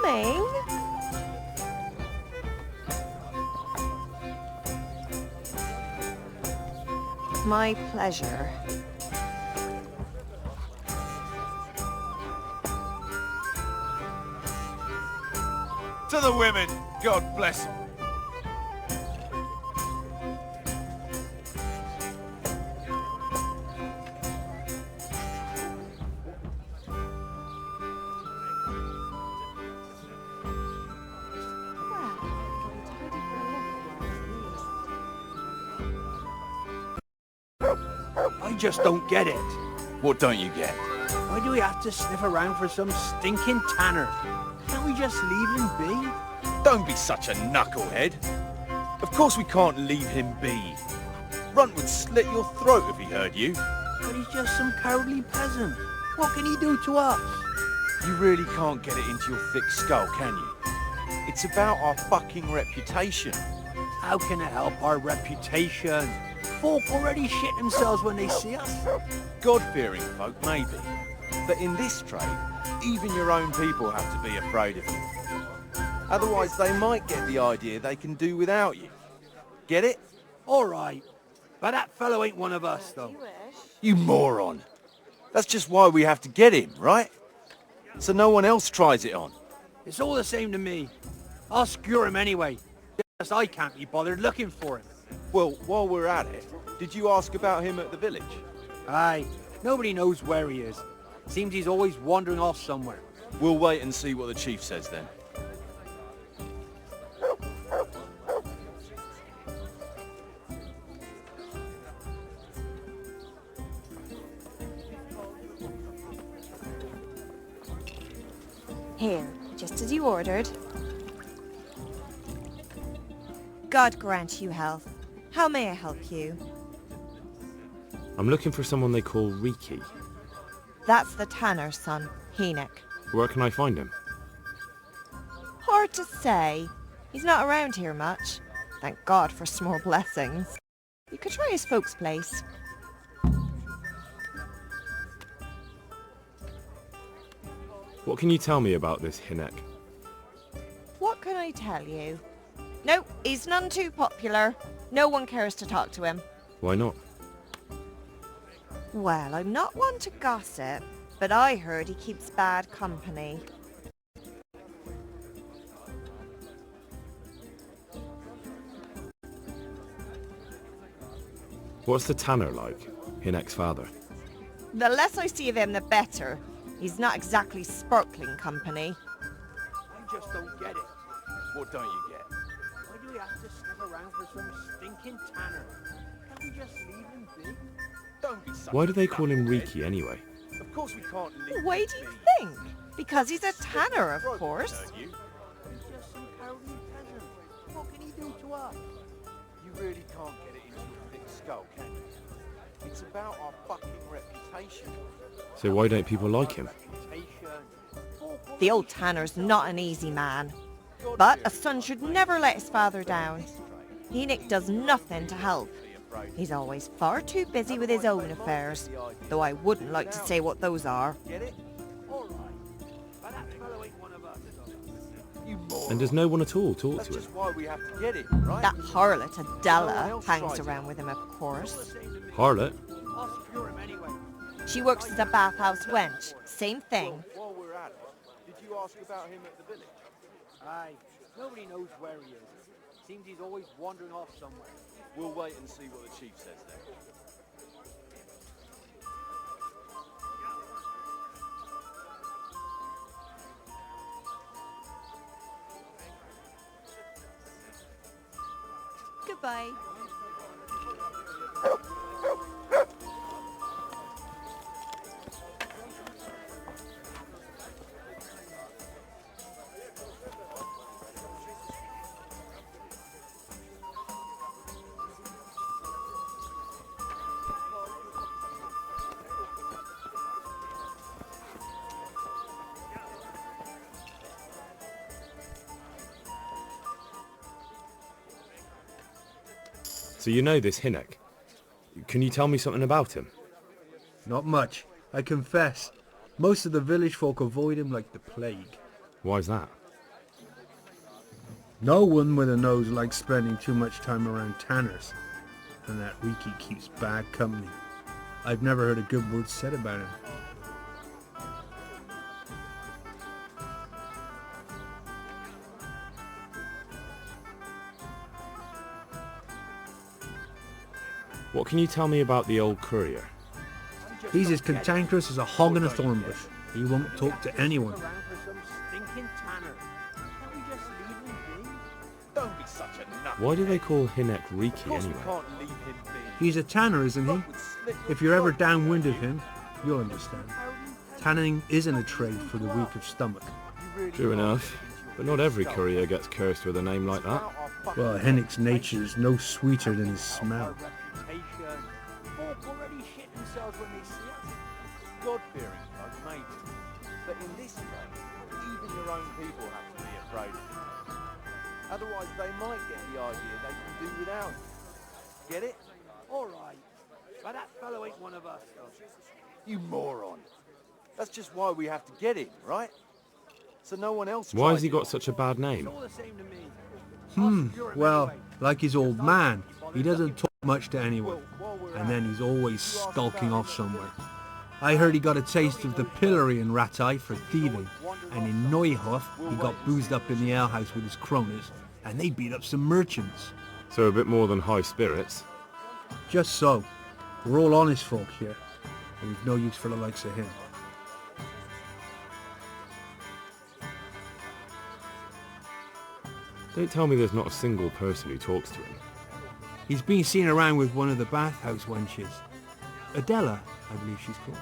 coming. My pleasure. To the women, God bless them. I just don't get it. What don't you get? Why do we have to sniff around for some stinking tanner? Can't we just leave him be? Don't be such a knucklehead. Of course we can't leave him be. Runt would slit your throat if he heard you. But he's just some cowardly peasant. What can he do to us? You really can't get it into your thick skull, can you? It's about our fucking reputation. How can it help our reputation? Folk already shit themselves when they see us. God-fearing folk, maybe. But in this trade, even your own people have to be afraid of you. Otherwise, they might get the idea they can do without you. Get it? All right. But that fellow ain't one of us, though. You moron. That's just why we have to get him, right? So no one else tries it on. It's all the same to me. I'll skewer him anyway. Just I can't be bothered looking for him. Well, while we're at it, did you ask about him at the village? Aye. Nobody knows where he is. Seems he's always wandering off somewhere. We'll wait and see what the chief says then. Here, just as you ordered. God grant you health. How may I help you? I'm looking for someone they call Riki. That's the tanner's son, Enoch. Where can I find him? Hard to say. He's not around here much. Thank God for small blessings. You could try his folks' place. What can you tell me about this Hinek? What can I tell you? No, he's none too popular. No one cares to talk to him. Why not? Well, I'm not one to gossip, but I heard he keeps bad company. What's the tanner like? Hinek's father. The less I see of him, the better. He's not exactly sparkling company. I just don't get it. What don't you get? Why do we have to sniff around for some stinking tanner? Can't we just leave him be? Don't be such Why a do they call him knucklehead. Riki anyway? Of course we can't leave Why him do you be. think? Because he's a tanner, of course. Heard you. He's just some cowardly peasant. What can he do to us? You really can't get it into your thick skull, can you? It's about our fucking reputation. So why don't people like him? The old tanner's not an easy man. But a son should never let his father down. Enoch does nothing to help. He's always far too busy with his own affairs, though I wouldn't like to say what those are. Get it? All right. But that fellow ain't one of us, though. You moron. And does no one at all talk That's to him? just why we have to get him, right? That harlot Adela hangs around with him, of course. Harlot? I'll skewer him anyway. She works as a bathhouse wench. Same thing. While we're at it, did you ask about him at the village? Aye. Nobody knows where he is. Seems he's always wandering off somewhere. We'll wait and see what the chief says then. Goodbye. So you know this Hinek? Can you tell me something about him? Not much, I confess. Most of the village folk avoid him like the plague. Why's that? No one with a nose likes spending too much time around tanners. And that Riki keeps bad company. I've never heard a good word said about him. What can you tell me about the old courier? He's as cantankerous as a hog in a thorn bush. He won't talk to anyone. Around for some stinking tanner. Can't we just leave him be? Don't be such a nut. Why do they call Hinek Of Riki course we anyway? can't leave him be. He's a tanner, isn't he? Would slit your If you're ever throat. downwind of him, you'll understand. Tanning isn't a trade for the weak of stomach. True enough, but not every courier gets cursed with a name like that. Well, Hennick's nature is no sweeter than his smell. Reputation. Folk already shit themselves when they see us. God-fearing folk, maybe. But in this trade, even your own people have to be afraid of you. Otherwise, they might get the idea they can do without you. Get it? All right. But that fellow ain't one of us. You moron. That's just why we have to get him, right? So no one else Why tries has he it. got such a bad name? All the same to me. Well, like his old man, he doesn't talk much to anyone. And then he's always skulking off somewhere. I heard he got a taste of the pillory in Rattay for thieving, and in Neuhof he got boozed up in the alehouse with his cronies, and they beat up some merchants. So a bit more than high spirits. Just so. We're all honest folk here, and we've no use for the likes of him. Don't tell me there's not a single person who talks to him. He's been seen around with one of the bathhouse wenches. Adela, I believe she's called.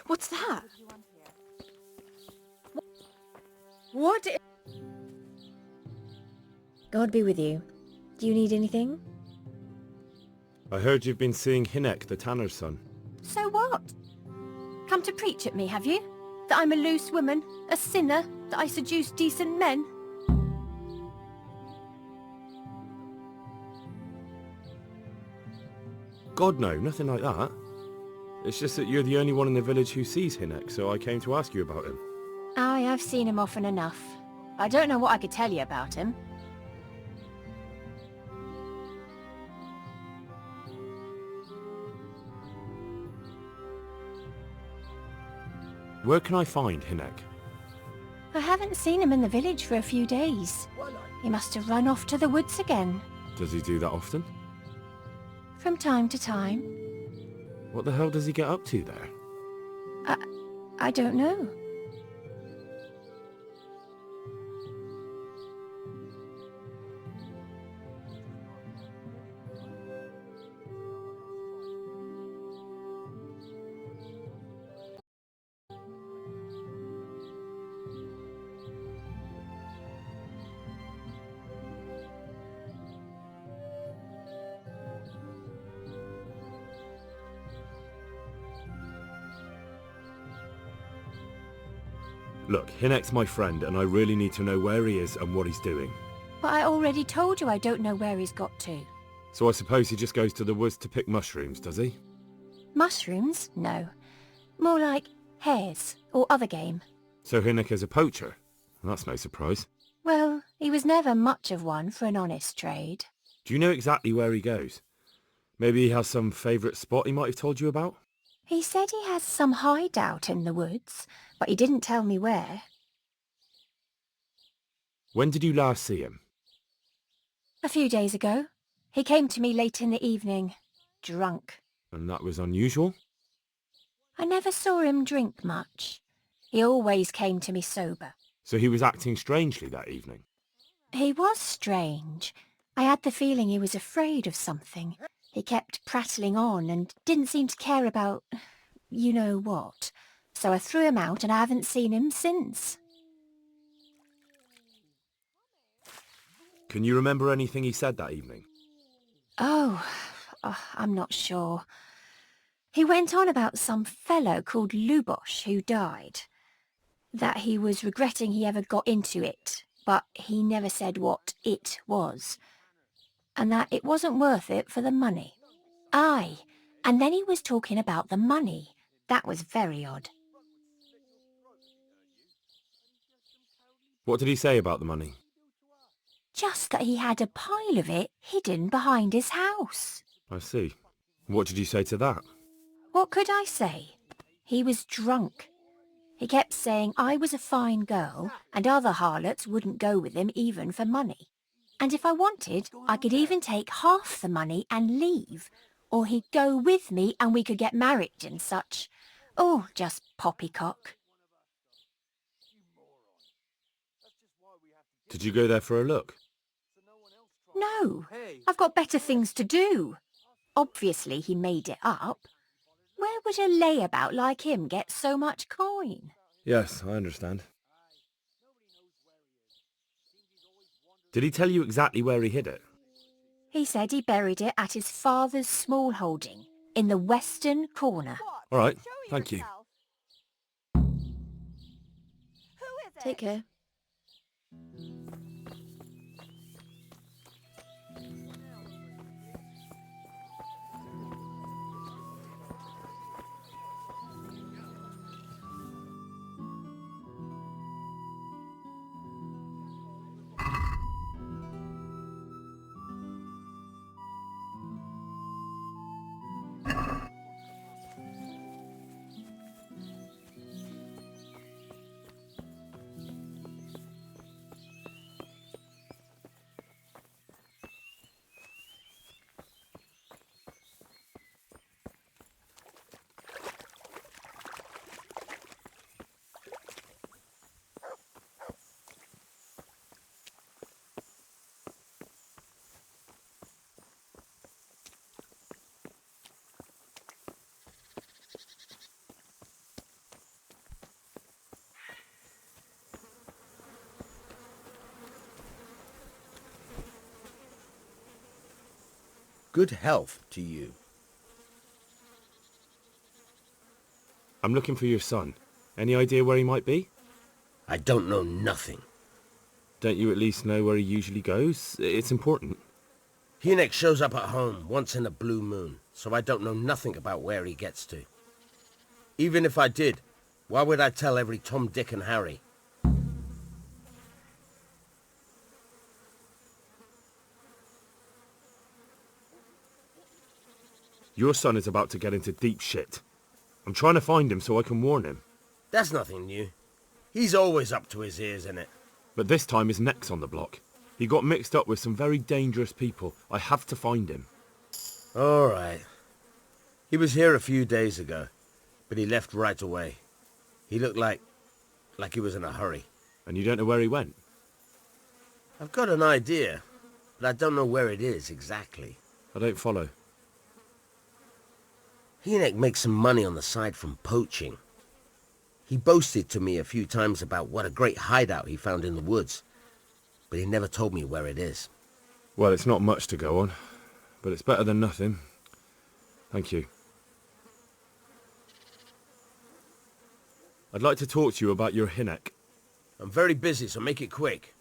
What's that? What? God be with you. Do you need anything? I heard you've been seeing Hinek, the tanner's son. So what? Come to preach at me, have you? That I'm a loose woman, a sinner, that I seduce decent men? God no, nothing like that. It's just that you're the only one in the village who sees Hinek, so I came to ask you about him. Aye, I've seen him often enough. I don't know what I could tell you about him. Where can I find Hinek? I haven't seen him in the village for a few days. He must have run off to the woods again. Does he do that often? From time to time. What the hell does he get up to there? I don't know. Look, Hinek's my friend, and I really need to know where he is and what he's doing. But I already told you I don't know where he's got to. So I suppose he just goes to the woods to pick mushrooms, does he? Mushrooms? No. More like hares, or other game. So Hinnock is a poacher? That's no surprise. Well, he was never much of one for an honest trade. Do you know exactly where he goes? Maybe he has some favourite spot he might have told you about? He said he has some hideout in the woods, but he didn't tell me where. When did you last see him? A few days ago. He came to me late in the evening, drunk. And that was unusual? I never saw him drink much. He always came to me sober. So he was acting strangely that evening? He was strange. I had the feeling he was afraid of something. He kept prattling on and didn't seem to care about you know what. So I threw him out and I haven't seen him since. Can you remember anything he said that evening? Oh, I'm not sure. He went on about some fellow called Lubosh who died. That he was regretting he ever got into it, but he never said what it was. And that it wasn't worth it for the money. Aye, and then he was talking about the money. That was very odd. What did he say about the money? Just that he had a pile of it hidden behind his house. I see. What did you say to that? What could I say? He was drunk. He kept saying I was a fine girl and other harlots wouldn't go with him even for money. And if I wanted, I could even take half the money and leave. Or he'd go with me and we could get married and such. Oh, just poppycock. Did you go there for a look? No, I've got better things to do. Obviously he made it up. Where would a layabout like him get so much coin? Yes, I understand. Did he tell you exactly where he hid it? He said he buried it at his father's small holding, in the western corner. All right, thank you. Take care. Good health to you. I'm looking for your son. Any idea where he might be? I don't know nothing. Don't you at least know where he usually goes? It's important. Hinnock shows up at home once in a blue moon, so I don't know nothing about where he gets to. Even if I did, why would I tell every Tom, Dick and Harry? Your son is about to get into deep shit. I'm trying to find him so I can warn him. That's nothing new. He's always up to his ears in it. But this time his neck's on the block. He got mixed up with some very dangerous people. I have to find him. All right. He was here a few days ago, but he left right away. He looked like he was in a hurry. And you don't know where he went? I've got an idea, but I don't know where it is exactly. I don't follow. Hinnock makes some money on the side from poaching. He boasted to me a few times about what a great hideout he found in the woods, but he never told me where it is. Well, it's not much to go on, but it's better than nothing. Thank you. I'd like to talk to you about your Hinnock. I'm very busy, so make it quick.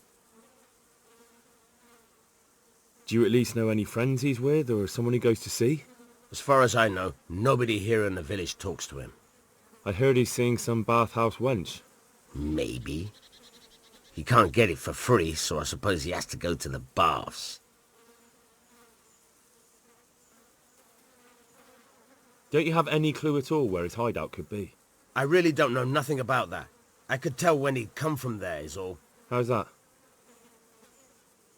Do you at least know any friends he's with, or someone he goes to see? As far as I know, nobody here in the village talks to him. I heard he's seeing some bathhouse wench. Maybe. He can't get it for free, so I suppose he has to go to the baths. Don't you have any clue at all where his hideout could be? I really don't know nothing about that. I could tell when he'd come from there is all. How's that?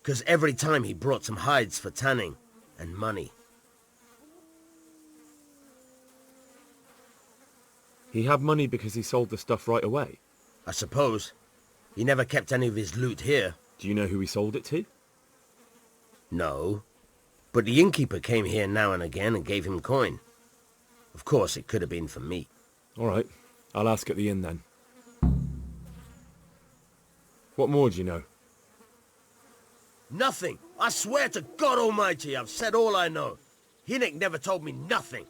'Cause every time he brought some hides for tanning and money. He had money because he sold the stuff right away. I suppose. He never kept any of his loot here. Do you know who he sold it to? No. But the innkeeper came here now and again and gave him coin. Of course, it could have been for me. All right, I'll ask at the inn then. What more do you know? Nothing! I swear to God Almighty, I've said all I know. Hinnick never told me nothing.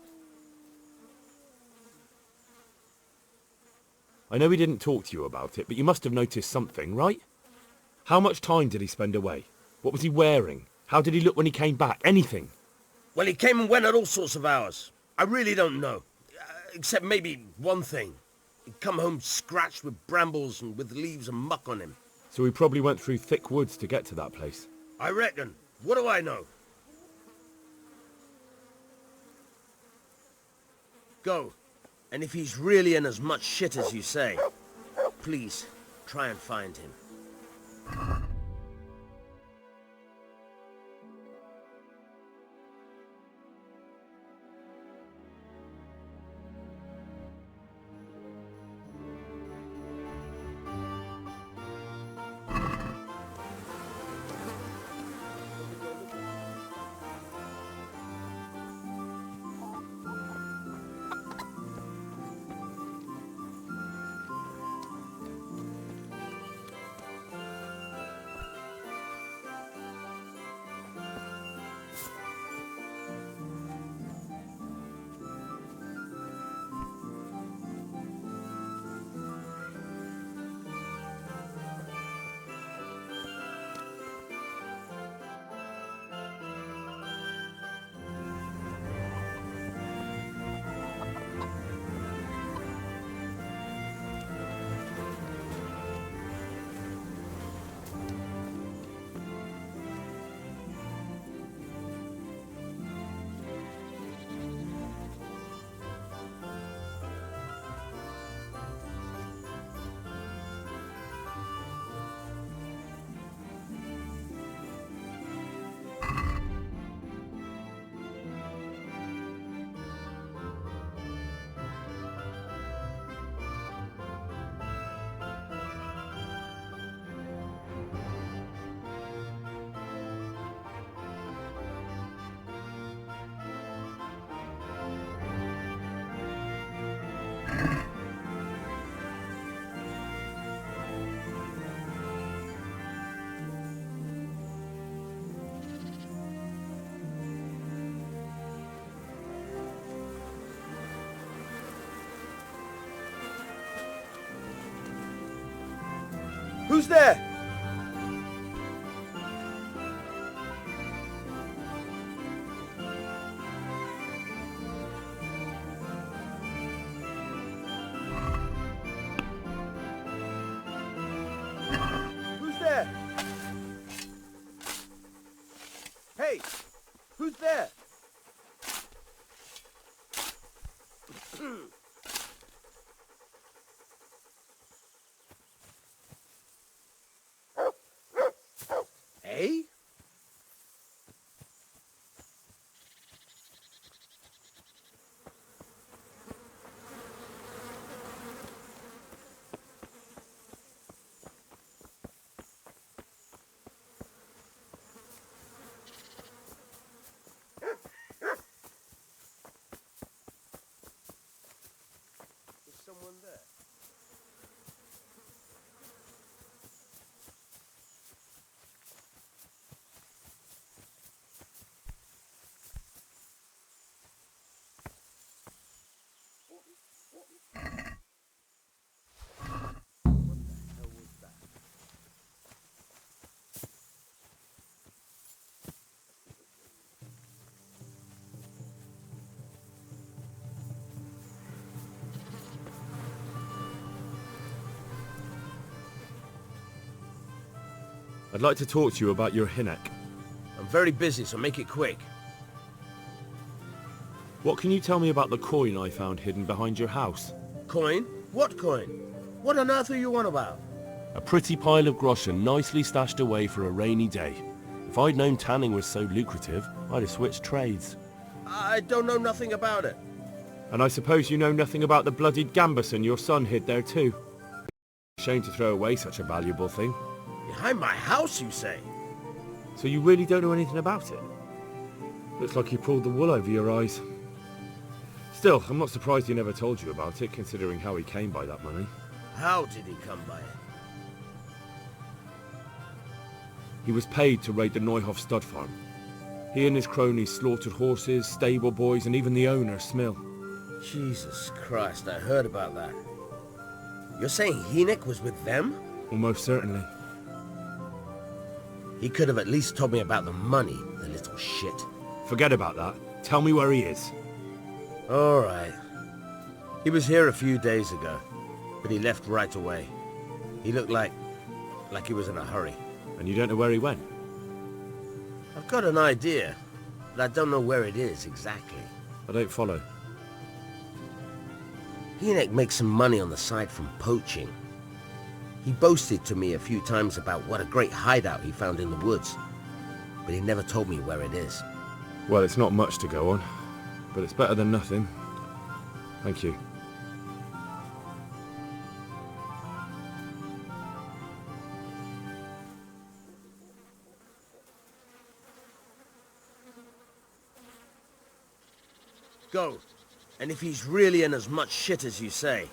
I know he didn't talk to you about it, but you must have noticed something, right? How much time did he spend away? What was he wearing? How did he look when he came back? Anything? Well, he came and went at all sorts of hours. I really don't know. Except maybe one thing. He'd come home scratched with brambles and with leaves and muck on him. So he probably went through thick woods to get to that place. I reckon. What do I know? Go. And if he's really in as much shit as you say, please, try and find him. Who's there? Who's there? Hey, who's there? Hey? Is someone there? I'd like to talk to you about your Hinnock. I'm very busy, so make it quick. What can you tell me about the coin I found hidden behind your house? Coin? What coin? What on earth are you on about? A pretty pile of groschen nicely stashed away for a rainy day. If I'd known tanning was so lucrative, I'd have switched trades. I don't know nothing about it. And I suppose you know nothing about the bloodied gambeson your son hid there too. Shame to throw away such a valuable thing. Behind my house, you say? So you really don't know anything about it? Looks like you pulled the wool over your eyes. Still, I'm not surprised he never told you about it, considering how he came by that money. How did he come by it? He was paid to raid the Neuhoff stud farm. He and his cronies slaughtered horses, stable boys, and even the owner, Smill. Jesus Christ, I heard about that. You're saying Hinnock was with them? Almost certainly. He could have at least told me about the money, the little shit. Forget about that. Tell me where he is. All right. He was here a few days ago, but he left right away. He looked like he was in a hurry. And you don't know where he went? I've got an idea, but I don't know where it is exactly. I don't follow. Hinnock makes some money on the side from poaching. He boasted to me a few times about what a great hideout he found in the woods, but he never told me where it is. Well, it's not much to go on, but it's better than nothing. Thank you. Go. And if he's really in as much shit as you say,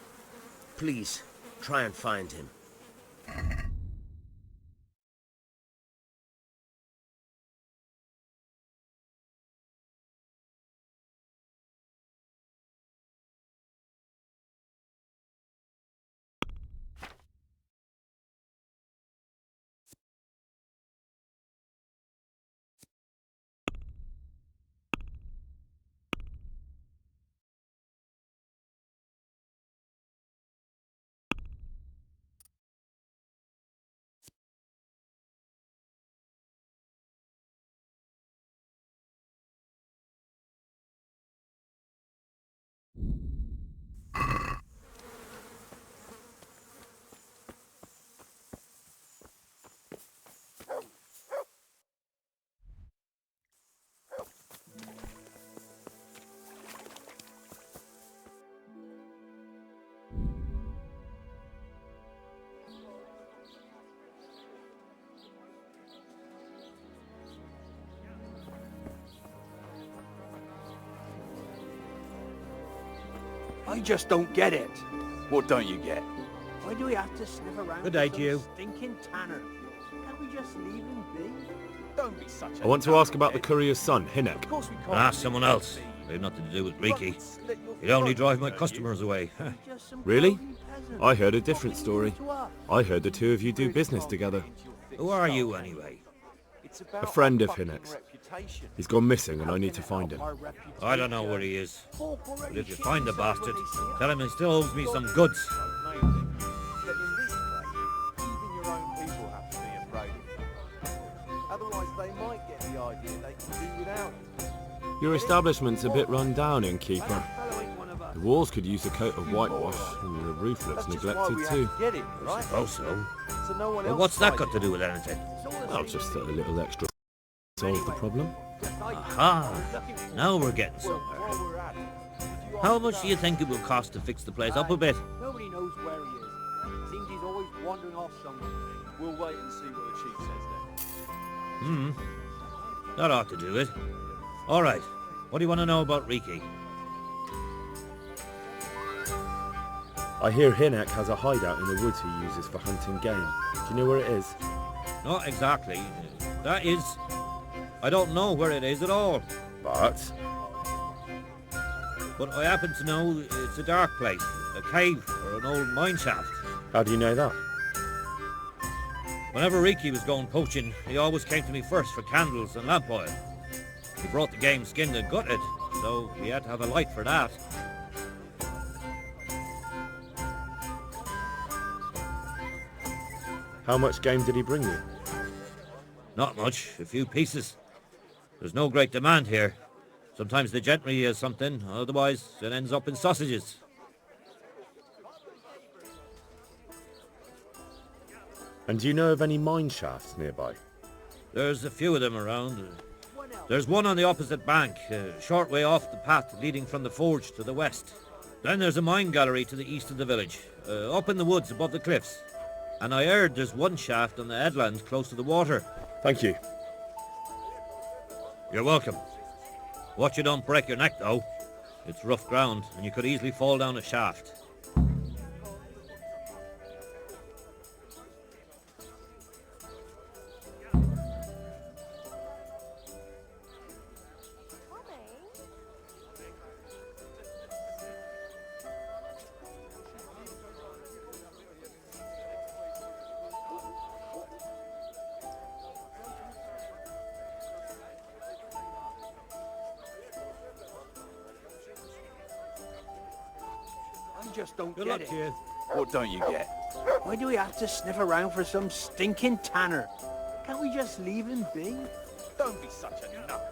please, try and find him. I just don't get it. What don't you get? Why do we have to sniff around Good day with to you. some stinking tanner? Can't we just leave him be? Don't be such a... I want to ask about the courier's son, Hinnock. Of course we can't. Ask someone else. They've nothing to do with Riki. He'd only drive my customers away. Just some Really? crazy peasant. I heard a different What can you story. do to us? I heard the two of you do business together. Who are you, anyway? A friend of Hinnock's. He's gone missing and I need to find him. Our reputation. I don't know where he is. Folk But already if you shit find the themselves bastard, when they see us. tell him he still owes me some goods. That in this trade, even your own people have to be afraid of you. Otherwise, they might get the idea they can do without it. Your establishment's a bit run down, innkeeper. Fellow ain't one of us. The walls could use a coat of whitewash and the roof looks That's just why neglected we too. have to get it, right? Suppose so. So no one But else what's that tries got it. to do with anything? I'll just throw a little extra solve the problem. Aha! Now we're getting Well, somewhere. while we're at it, did you How ask much do you think it will cost to fix the place up a bit? Nobody knows where he is. Seems he's always wandering off somewhere. We'll wait and see what the chief says then. That ought to do it. All right. What do you want to know about Riki? I hear Hinnock has a hideout in the woods he uses for hunting game. Do you know where it is? Not exactly. That is... I don't know where it is at all. But But I happen to know it's a dark place. A cave or an old mine shaft. how do you know that? Whenever Riki was going poaching, he always came to me first for candles and lamp oil. He brought the game skinned and gutted, so we had to have a light for that. How much game did he bring you? Not much, a few pieces. There's no great demand here. Sometimes the gentry has something, otherwise it ends up in sausages. And do you know of any mine shafts nearby? There's a few of them around. There's one on the opposite bank, a short way off the path leading from the forge to the west. Then there's a mine gallery to the east of the village, up in the woods above the cliffs. And I heard there's one shaft on the headland close to the water. Thank you. You're welcome. Watch you don't break your neck, though. It's rough ground, and you could easily fall down a shaft. I just don't Good get luck it. to you. What don't you get? Why do we have to sniff around for some stinking tanner? Can't we just leave him be? Don't be such a nut.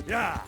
Yeah!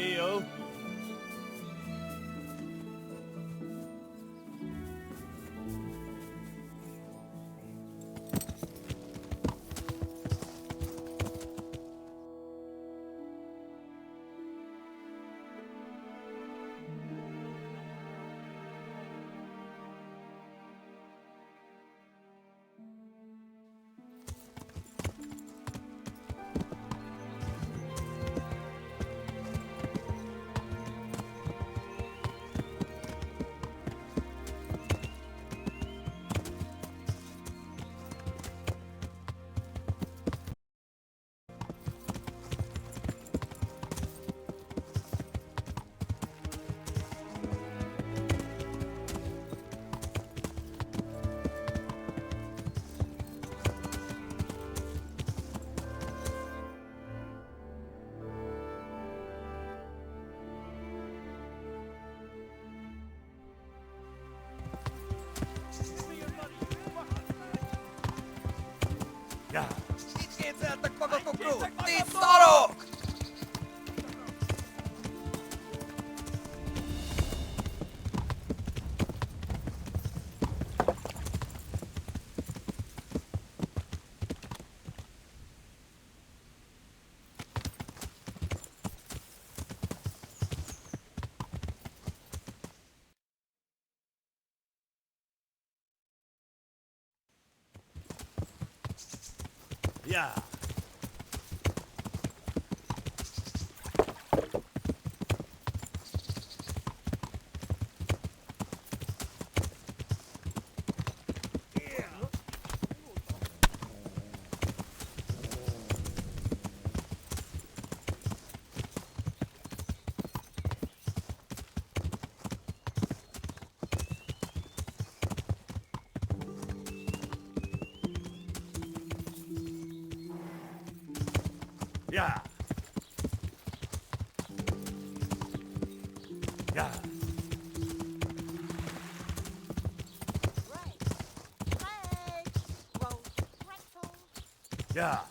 Heel. Ja. Ja. Ja. Ja. Ja.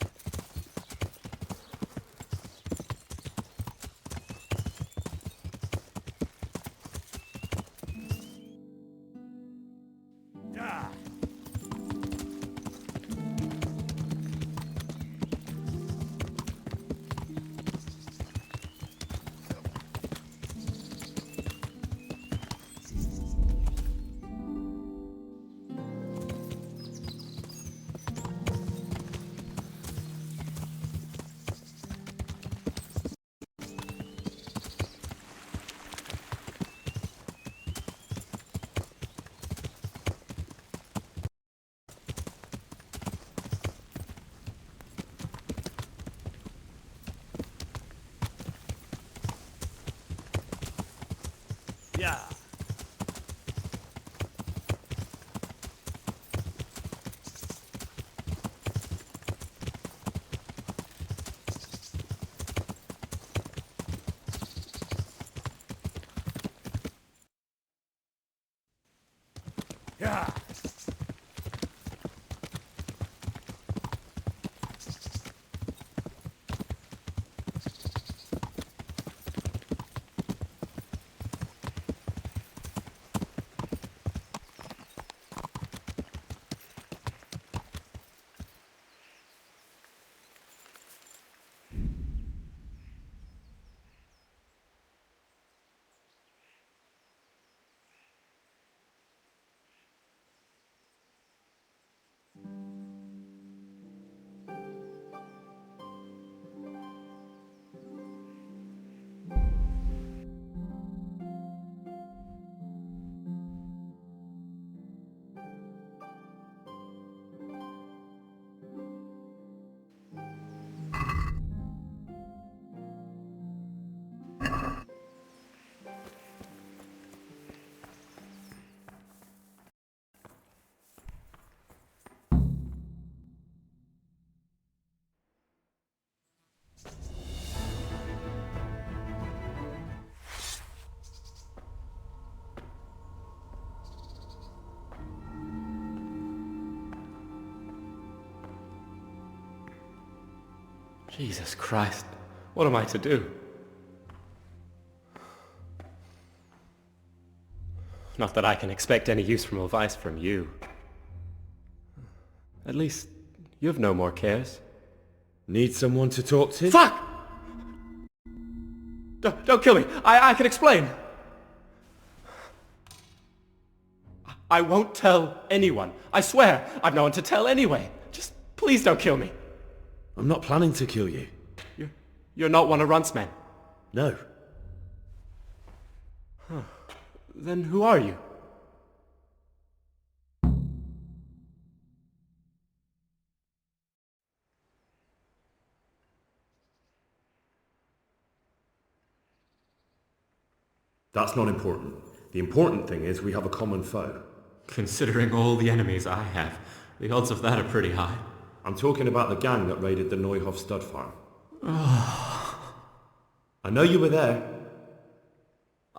Ja. Ja. Ja. Jesus Christ, what am I to do? Not that I can expect any useful advice from you. At least, you've no more cares. Need someone to talk to? Fuck! Don't kill me. I can explain. I won't tell anyone. I swear, I've no one to tell anyway. Just please don't kill me. I'm not planning to kill you. You're not one of Runt's men. No. Then who are you? That's not important. The important thing is we have a common foe. Considering all the enemies I have, the odds of that are pretty high. I'm talking about the gang that raided the Neuhoff stud farm. I know you were there.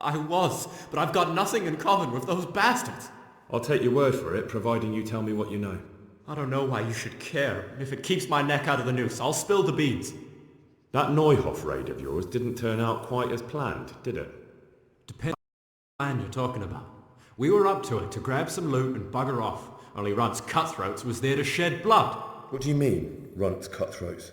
I was, but I've got nothing in common with those bastards. I'll take your word for it, providing you tell me what you know. I don't know why you should care. If it keeps my neck out of the noose, I'll spill the beans. That Neuhoff raid of yours didn't turn out quite as planned, did it? Depends on the man you're talking about. We were up to it to grab some loot and bugger off. Only Runt's cutthroats was there to shed blood. What do you mean, Runt's cutthroats?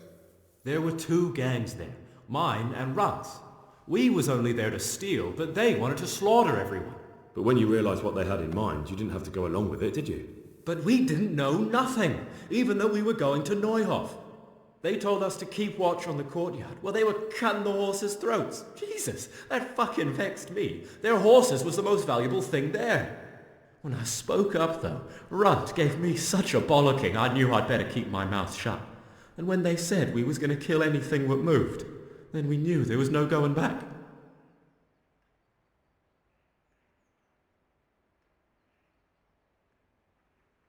There were two gangs there, mine and Runt's. We was only there to steal, but they wanted to slaughter everyone. But when you realised what they had in mind, you didn't have to go along with it, did you? But we didn't know nothing, even though we were going to Neuhoff. They told us to keep watch on the courtyard while they were cutting the horses' throats. Jesus, that fucking vexed me. Their horses was the most valuable thing there. When I spoke up, though, Runt gave me such a bollocking I knew I'd better keep my mouth shut. And when they said we was going to kill anything that moved, then we knew there was no going back.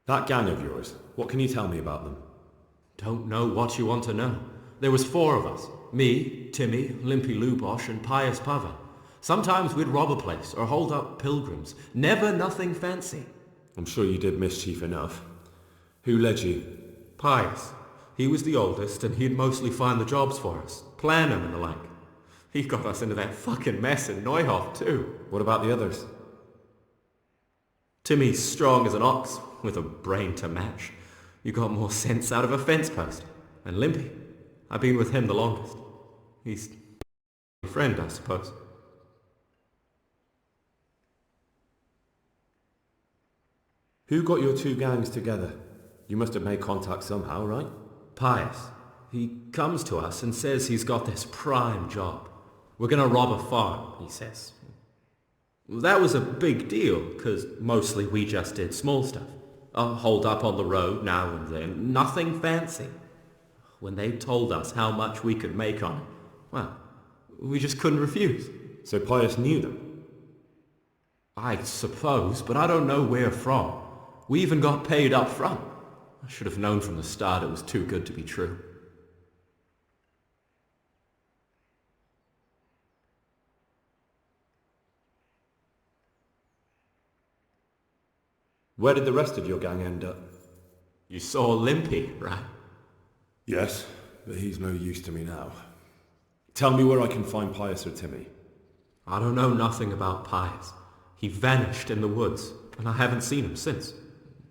That gang of yours, what can you tell me about them? Don't know what you want to know. There was four of us. Me, Timmy, Limpy Lubosh, and Pius Pava. Sometimes we'd rob a place or hold up pilgrims. Never nothing fancy. I'm sure you did mischief enough. Who led you? Pius. He was the oldest, and he'd mostly find the jobs for us, plan 'em and the like. He got us into that fucking mess in Neuhoff, too. What about the others? Timmy's strong as an ox, with a brain to match. You got more sense out of a fence post. And Limpy, I've been with him the longest. He's a friend, I suppose. Who got your two gangs together? You must have made contact somehow, right? Pius. He comes to us and says he's got this prime job. We're gonna rob a farm, he says. That was a big deal, because mostly we just did small stuff. Hold up on the road now and then, nothing fancy. When they told us how much we could make on it, well, we just couldn't refuse. So Pius knew them? I suppose, but I don't know where from. We even got paid up front. I should have known from the start it was too good to be true. Where did the rest of your gang end up? You saw Limpy, right? Yes, but he's no use to me now. Tell me where I can find Pius or Timmy. I don't know nothing about Pius. He vanished in the woods, and I haven't seen him since.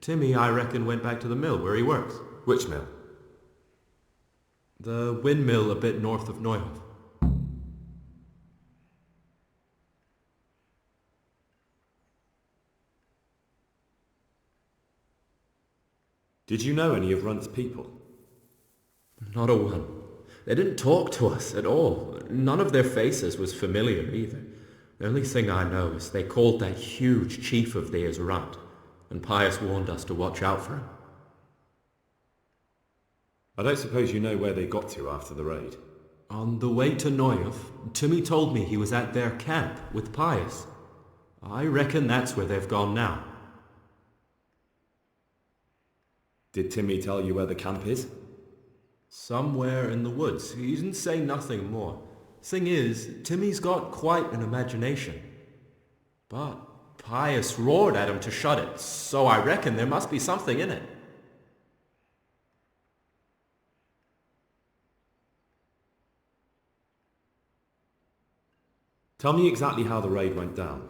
Timmy, I reckon, went back to the mill where he works. Which mill? The windmill a bit north of Neuhoff. Did you know any of Runt's people? Not a one. They didn't talk to us at all. None of their faces was familiar either. The only thing I know is they called that huge chief of theirs Runt, and Pius warned us to watch out for him. I don't suppose you know where they got to after the raid? On the way to Neuhoff, Timmy told me he was at their camp with Pius. I reckon that's where they've gone now. Did Timmy tell you where the camp is? Somewhere in the woods. He didn't say nothing more. Thing is, Timmy's got quite an imagination. But Pius roared at him to shut it, so I reckon there must be something in it. Tell me exactly how the raid went down.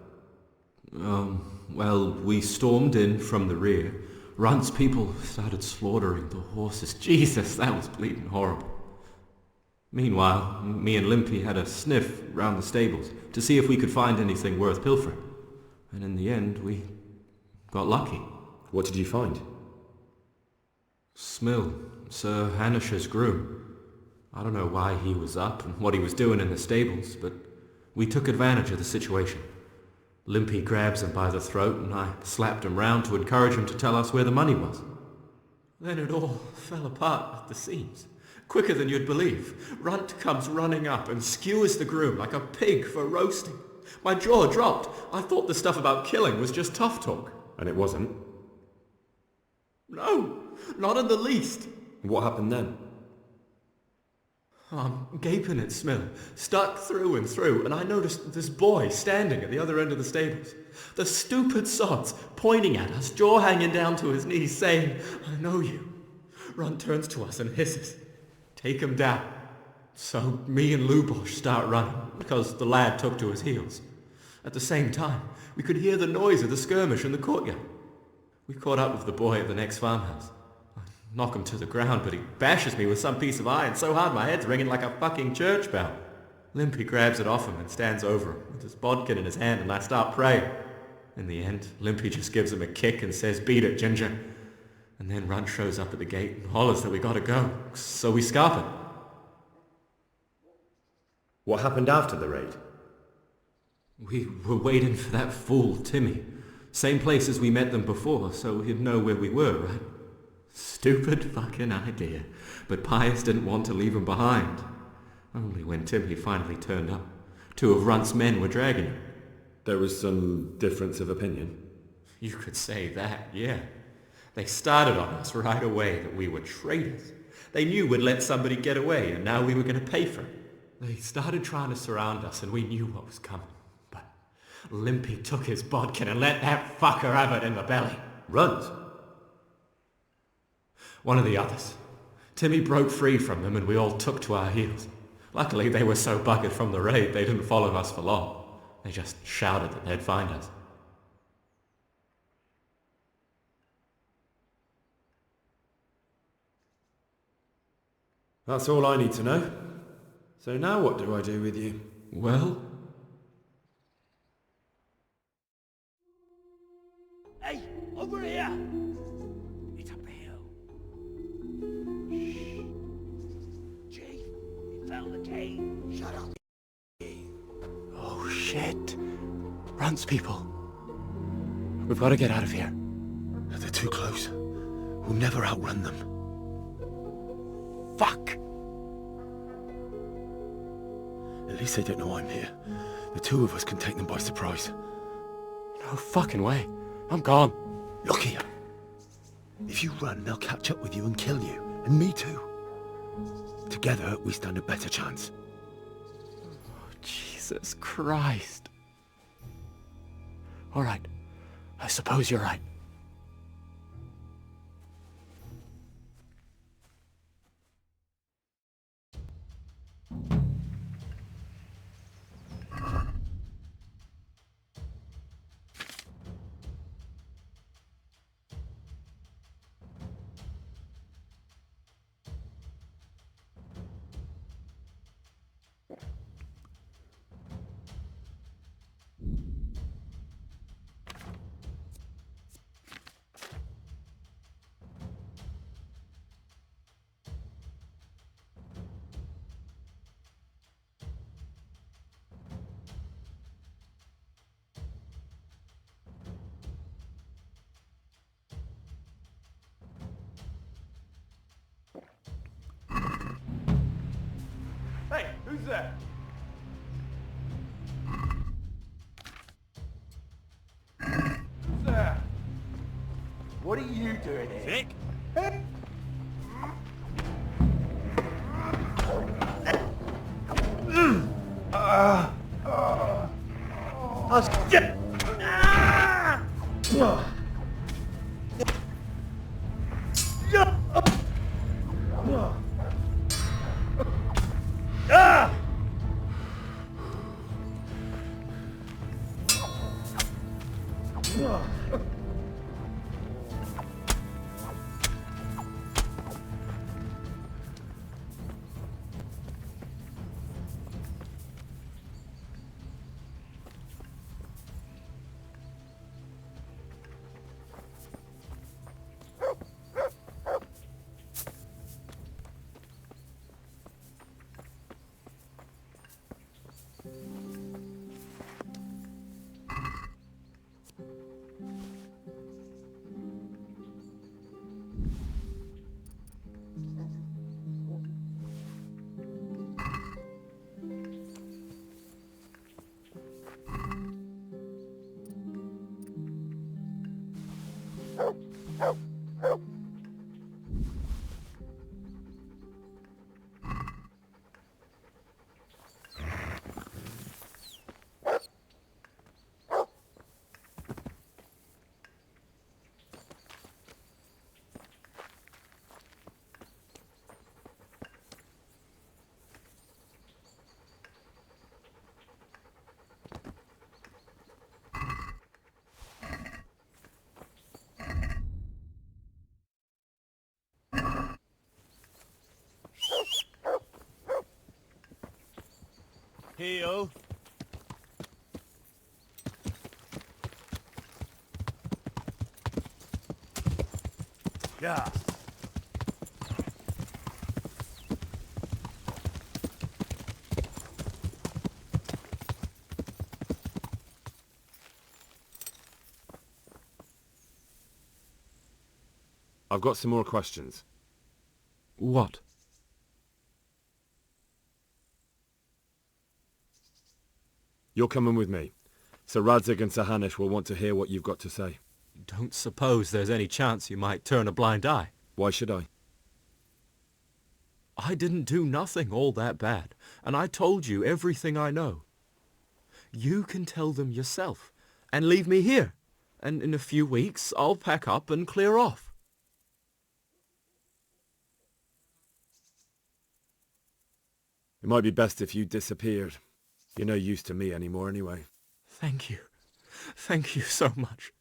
Well, we stormed in from the rear. Runt's people started slaughtering the horses. Jesus, that was bleeding horrible. Meanwhile, me and Limpy had a sniff round the stables to see if we could find anything worth pilfering. And in the end, we got lucky. What did you find? Smill, Sir Hanisher's groom. I don't know why he was up and what he was doing in the stables, but we took advantage of the situation. Limpy grabs him by the throat and I slapped him round to encourage him to tell us where the money was. Then it all fell apart at the seams. Quicker than you'd believe. Runt comes running up and skewers the groom like a pig for roasting. My jaw dropped. I thought the stuff about killing was just tough talk. And it wasn't? No, not in the least. What happened then? I'm gaping at Smill, stuck through and through, and I noticed this boy standing at the other end of the stables. The stupid sods pointing at us, jaw hanging down to his knees, saying, "I know you." Runt turns to us and hisses, "Take him down." So me and Lubosh start running, because the lad took to his heels. At the same time, we could hear the noise of the skirmish in the courtyard. We caught up with the boy at the next farmhouse. I knock him to the ground, but he bashes me with some piece of iron so hard my head's ringing like a fucking church bell. Limpy grabs it off him and stands over him with his bodkin in his hand, and I start praying. In the end, Limpy just gives him a kick and says, "Beat it, Ginger." And then Runt shows up at the gate and hollers that we gotta go, so we scarp it. What happened after the raid? We were waiting for that fool, Timmy. Same place as we met them before, so he'd know where we were, right? Stupid fucking idea. But Pius didn't want to leave him behind. Only when Timmy finally turned up, two of Runt's men were dragging him. There was some difference of opinion? You could say that, yeah. They started on us right away that we were traitors. They knew we'd let somebody get away, and now we were going to pay for it. They started trying to surround us, and we knew what was coming. But Limpy took his bodkin and let that fucker have it in the belly. Runt? One of the others. Timmy broke free from them, and we all took to our heels. Luckily, they were so buggered from the raid, they didn't follow us for long. They just shouted that they'd find us. That's all I need to know. So now what do I do with you? Well? Hey, over here! It's up the hill. Shh. Chief, he found the cave. Shut up. Oh shit. Runt's people. We've got to get out of here. They're too close. We'll never outrun them. Fuck! At least they don't know I'm here. The two of us can take them by surprise. No fucking way. I'm gone. Look here. If you run, they'll catch up with you and kill you. And me too. Together, we stand a better chance. Oh, Jesus Christ. All right. I suppose you're right. Hey, who's there? Who's there? What are you doing here? Vic? Oh, shit! Heel. Yeah. I've got some more questions. What? You're coming with me. Sir Radzig and Sir Hanush will want to hear what you've got to say. Don't suppose there's any chance you might turn a blind eye. Why should I? I didn't do nothing all that bad, and I told you everything I know. You can tell them yourself, and leave me here, and in a few weeks I'll pack up and clear off. It might be best if you disappeared. You're no use to me anymore anyway. Thank you. Thank you so much.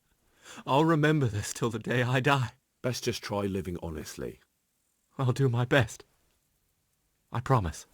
I'll remember this till the day I die. Best just try living honestly. I'll do my best. I promise.